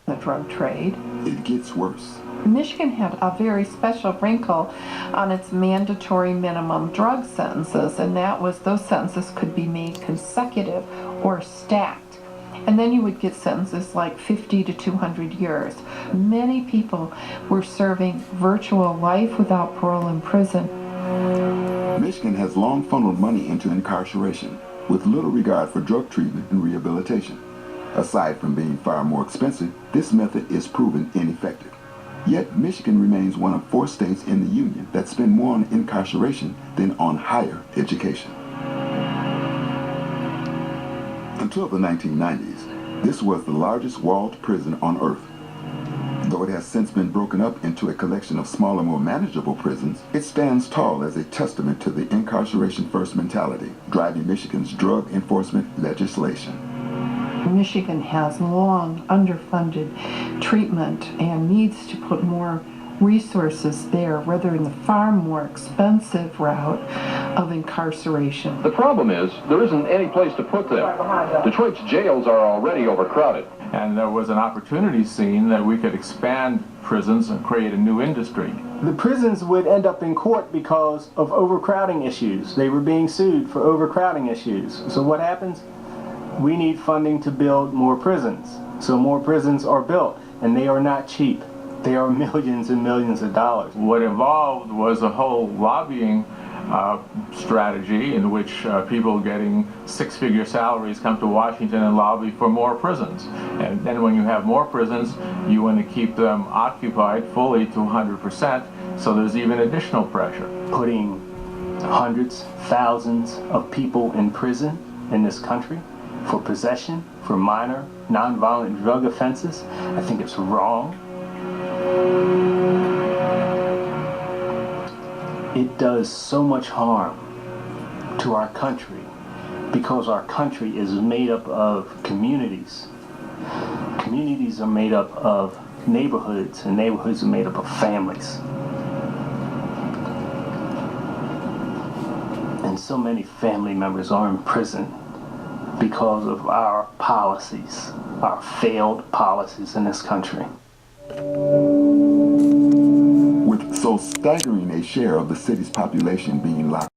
the drug trade. It gets worse. Michigan had a very special wrinkle on its mandatory minimum drug sentences, and that was those sentences could be made consecutive or stacked. And then you would get sentences like 50 to 200 years. Many people were serving virtual life without parole in prison. Michigan has long funneled money into incarceration, with little regard for drug treatment and rehabilitation. Aside from being far more expensive, this method is proven ineffective. Yet, Michigan remains one of 4 states in the Union that spend more on incarceration than on higher education. Until the 1990s, this was the largest walled prison on earth. Though it has since been broken up into a collection of smaller, more manageable prisons, it stands tall as a testament to the incarceration-first mentality driving Michigan's drug enforcement legislation. Michigan has long underfunded treatment and needs to put more resources there rather than the far more expensive route of incarceration. The problem is there isn't any place to put them. Detroit's jails are already overcrowded. And there was an opportunity seen that we could expand prisons and create a new industry. The prisons would end up in court because of overcrowding issues. They were being sued for overcrowding issues. So what happens? We need funding to build more prisons. So more prisons are built, and they are not cheap. They are millions and millions of dollars. What evolved was a whole lobbying strategy in which people getting 6-figure salaries come to Washington and lobby for more prisons. And then when you have more prisons, you want to keep them occupied fully to 100%, so there's even additional pressure. Putting hundreds, thousands of people in prison in this country for possession, for minor, nonviolent drug offenses, I think it's wrong. It does so much harm to our country because our country is made up of communities. Communities are made up of neighborhoods, and neighborhoods are made up of families. And so many family members are in prison because of our policies, our failed policies in this country. With so staggering a share of the city's population being locked